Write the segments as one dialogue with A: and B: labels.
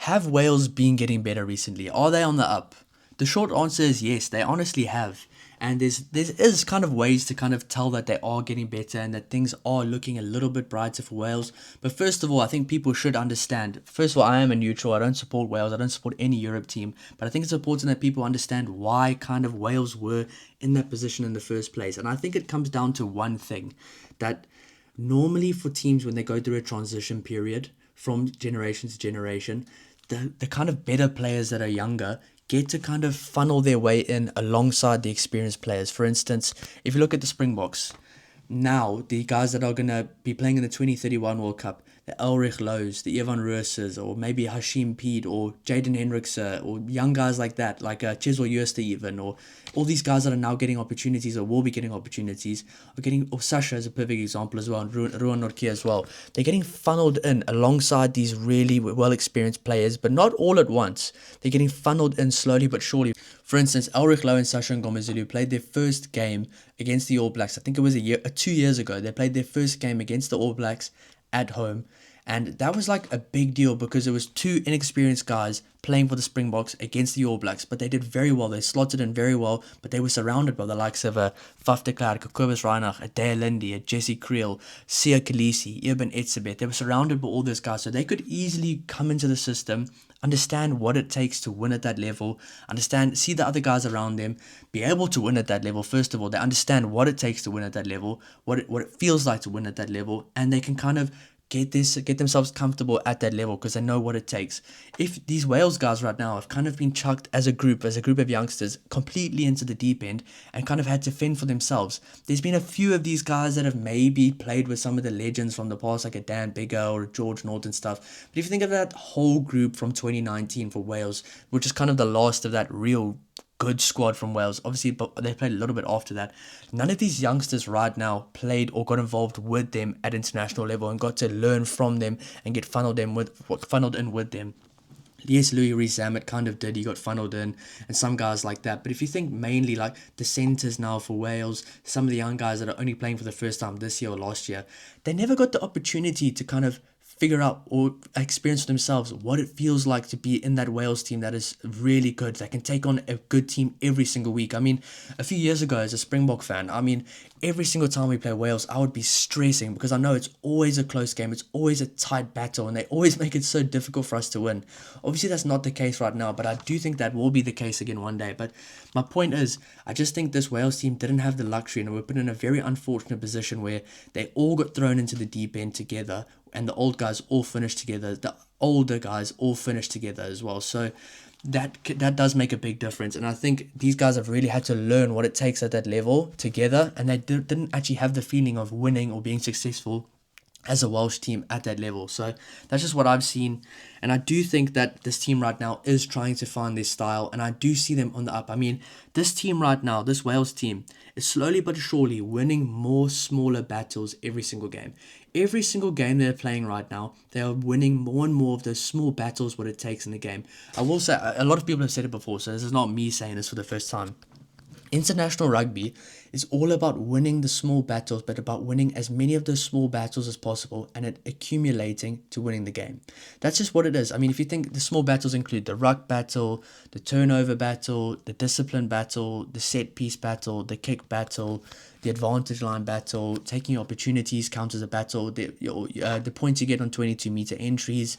A: have Wales been getting better recently? Are they on the up? The short answer is yes, they honestly have. And there's kind of ways to kind of tell that they are getting better and that things are looking a little bit brighter for Wales. But first of all, I think people should understand. First of all, I am a neutral. I don't support Wales. I don't support any Europe team. But I think it's important that people understand why kind of Wales were in that position in the first place. And I think it comes down to one thing, that normally for teams when they go through a transition period from generation to generation, the kind of better players that are younger get to kind of funnel their way in alongside the experienced players. For instance, if you look at the Springboks, now the guys that are going to be playing in the 2031 World Cup, the Elrich Lows, the Ivan Roos's, or maybe Hashim Peed, or Jaden Hendrickse, or young guys like that, like Chisel Jooste even, or all these guys that are now getting opportunities or will be getting opportunities, or Sasha is a perfect example as well, and Ruan Nortje as well. They're getting funneled in alongside these really well-experienced players, but not all at once. They're getting funneled in slowly but surely. For instance, Elrich Low and Sasha Ngomezulu played their first game against the All Blacks. I think it was 2 years ago. They played their first game against the All Blacks at home. And that was like a big deal because it was two inexperienced guys playing for the Springboks against the All Blacks. But they did very well. They slotted in very well. But they were surrounded by the likes of Faf de Klerk, a Kobus Reinach, a Dale Lindy, a Jesse Creel, Sia Khaleesi, Eben Etzebeth. They were surrounded by all those guys. So they could easily come into the system, understand what it takes to win at that level, see the other guys around them, be able to win at that level. First of all, they understand what it takes to win at that level, what it feels like to win at that level, and they can kind of get themselves comfortable at that level because they know what it takes. If these Wales guys right now have kind of been chucked as a group of youngsters completely into the deep end and kind of had to fend for themselves, there's been a few of these guys that have maybe played with some of the legends from the past, like a Dan Biggar or a George Norton stuff. But if you think of that whole group from 2019 for Wales, which is kind of the last of that real good squad from Wales, obviously, but they played a little bit after that. None of these youngsters right now played or got involved with them at international level and got to learn from them and get funneled in with them. Yes, Louis Rees-Zammit kind of did. He got funneled in, and some guys like that. But if you think mainly like the centres now for Wales, some of the young guys that are only playing for the first time this year or last year, they never got the opportunity to kind of figure out or experience for themselves what it feels like to be in that Wales team that is really good, that can take on a good team every single week. I mean, a few years ago as a Springbok fan, I mean, every single time we play Wales, I would be stressing because I know it's always a close game, it's always a tight battle, and they always make it so difficult for us to win. Obviously, that's not the case right now, but I do think that will be the case again one day. But my point is, I just think this Wales team didn't have the luxury and were put in a very unfortunate position where they all got thrown into the deep end together, and the old guys all finished together, the older guys all finished together as well. So that does make a big difference. And I think these guys have really had to learn what it takes at that level together, and they didn't actually have the feeling of winning or being successful as a Welsh team at that level. So that's just what I've seen, and I do think that this team right now is trying to find their style, and I do see them on the up. I mean, this team right now, this Wales team, is slowly but surely winning more smaller battles every single game. Every single game they're playing right now, they are winning more and more of those small battles, what it takes in the game. I will say, a lot of people have said it before, so this is not me saying this for the first time. International rugby is all about winning the small battles, but about winning as many of those small battles as possible and it accumulating to winning the game. That's just what it is. I mean, if you think the small battles include the ruck battle, the turnover battle, the discipline battle, the set piece battle, the kick battle, the advantage line battle, taking opportunities counts as a battle, the points you get on 22-meter entries.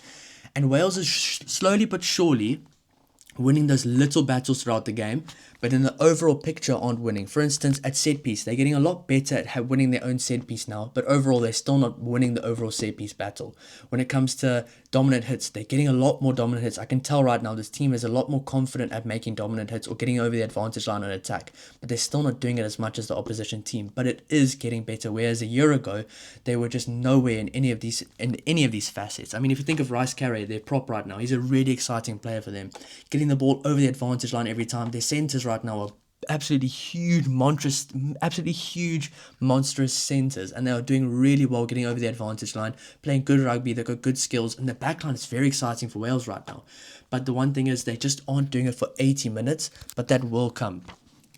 A: And Wales is slowly but surely winning those little battles throughout the game, but in the overall picture aren't winning. For instance, at set piece, they're getting a lot better at winning their own set piece now, but overall they're still not winning the overall set piece battle. When it comes to dominant hits, they're getting a lot more dominant hits. I can tell right now this team is a lot more confident at making dominant hits or getting over the advantage line on attack, but they're still not doing it as much as the opposition team. But it is getting better, whereas a year ago they were just nowhere in any of these facets. I mean, if you think of Rice Carey, their prop right now, he's a really exciting player for them, getting the ball over the advantage line every time. Their centers right now are absolutely huge, monstrous centers, and they are doing really well getting over the advantage line, playing good rugby. They've got good skills, and the backline is very exciting for Wales right now. But the one thing is they just aren't doing it for 80 minutes, but that will come.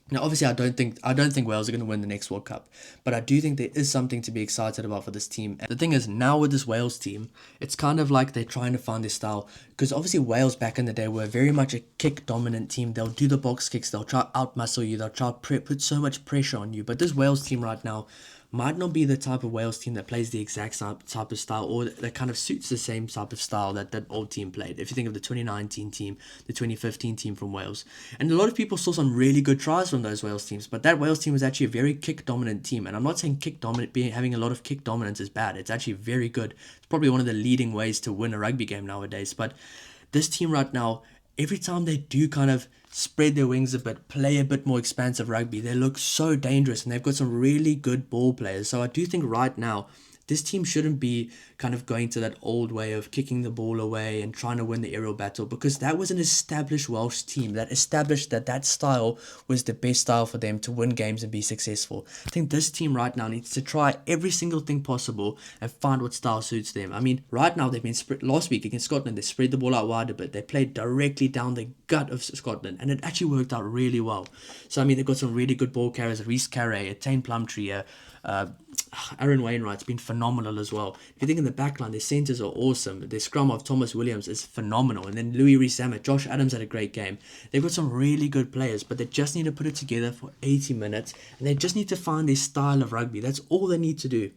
A: Now, obviously, I don't think Wales are going to win the next World Cup, but I do think there is something to be excited about for this team. And the thing is, now with this Wales team, it's kind of like they're trying to find their style, because obviously Wales back in the day were very much a kick dominant team. They'll do the box kicks, they'll try out muscle you, they'll try put so much pressure on you. But this Wales team right now might not be the type of Wales team that plays the exact type of style, or that kind of suits the same type of style that that old team played. If you think of the 2019 team, the 2015 team from Wales, and a lot of people saw some really good tries from those Wales teams, but that Wales team was actually a very kick dominant team. And I'm not saying kick dominant, having a lot of kick dominance is bad. It's actually very good. It's probably one of the leading ways to win a rugby game nowadays. But this team right now, every time they do kind of spread their wings a bit, play a bit more expansive rugby, they look so dangerous, and they've got some really good ball players. So I do think right now this team shouldn't be kind of going to that old way of kicking the ball away and trying to win the aerial battle, because that was an established Welsh team that established that that style was the best style for them to win games and be successful. I think this team right now needs to try every single thing possible and find what style suits them. I mean, right now they've been last week against Scotland, they spread the ball out wide a bit. They played directly down the gut of Scotland, and it actually worked out really well. So I mean, they've got some really good ball carriers: Reece Carey, Tane Plumtree, Aaron Wainwright's been phenomenal as well. If you think in the back line, their centres are awesome. Their scrum of Thomas Williams is phenomenal. And then Louis Rees-Zammit, Josh Adams had a great game. They've got some really good players, but they just need to put it together for 80 minutes. And they just need to find their style of rugby. That's all they need to do.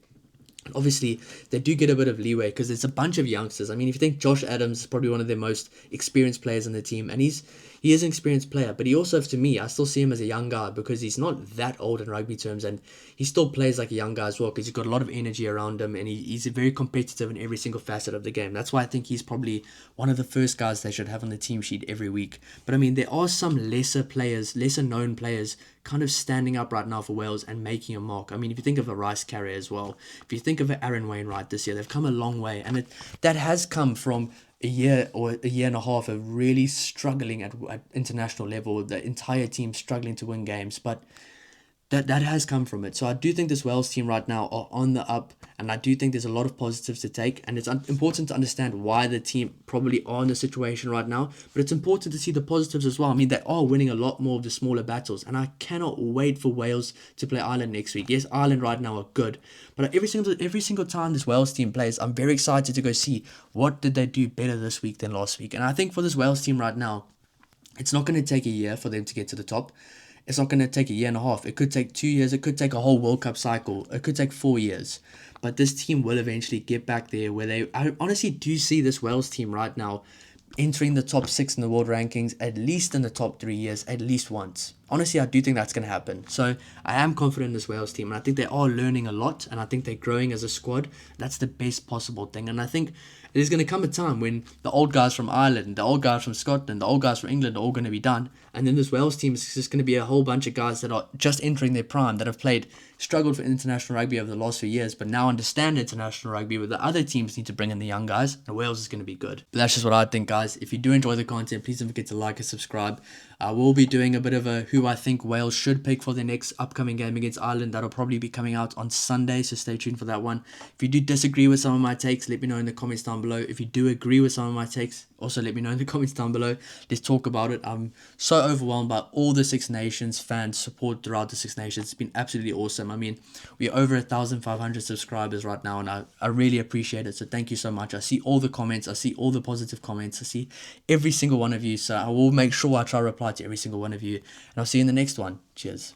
A: Obviously, they do get a bit of leeway because it's a bunch of youngsters. I mean, if you think Josh Adams is probably one of their most experienced players in the team, and he is an experienced player, but he also, to me, I still see him as a young guy because he's not that old in rugby terms, and he still plays like a young guy as well because he's got a lot of energy around him, and he's very competitive in every single facet of the game. That's why I think he's probably one of the first guys they should have on the team sheet every week. But I mean, there are some lesser known players kind of standing up right now for Wales and making a mark. I mean, if you think of a Rice Carrier as well, if you think of Aaron Wainwright this year, they've come a long way, and that has come from a year or a year and a half of really struggling at international level, the entire team struggling to win games, but that has come from it. So I do think this Wales team right now are on the up, and I do think there's a lot of positives to take, and it's important to understand why the team probably are in the situation right now, but it's important to see the positives as well. I mean, they are winning a lot more of the smaller battles, and I cannot wait for Wales to play Ireland next week. Yes, Ireland right now are good, but every single time this Wales team plays, I'm very excited to go see what did they do better this week than last week. And I think for this Wales team right now, it's not going to take a year for them to get to the top. It's not going to take a year and a half. It could take 2 years. It could take a whole World Cup cycle. It could take 4 years. But this team will eventually get back there where I honestly do see this Wales team right now entering the top 6 in the world rankings, at least in the top 3 years, at least once. Honestly, I do think that's going to happen. So I am confident in this Wales team, and I think they are learning a lot, and I think they're growing as a squad. That's the best possible thing. And I think there's going to come a time when the old guys from Ireland, the old guys from Scotland, the old guys from England are all going to be done. And then this Wales team is just going to be a whole bunch of guys that are just entering their prime, that have struggled for international rugby over the last few years, but now understand international rugby, where the other teams need to bring in the young guys, and Wales is going to be good. But that's just what I think, guys. If you do enjoy the content, please don't forget to like and subscribe. I will be doing a bit of a who I think Wales should pick for their next upcoming game against Ireland. That'll probably be coming out on Sunday, so stay tuned for that one. If you do disagree with some of my takes, let me know in the comments down below. If you do agree with some of my takes, also let me know in the comments down below. Let's talk about it. I'm so overwhelmed by all the Six Nations fans support throughout the Six Nations. It's been absolutely awesome. I mean, we're over 1,500 subscribers right now, and I really appreciate it. So thank you so much. I see all the comments. I see all the positive comments. I see every single one of you. So I will make sure I try to reply to every single one of you. And I'll see you in the next one. Cheers.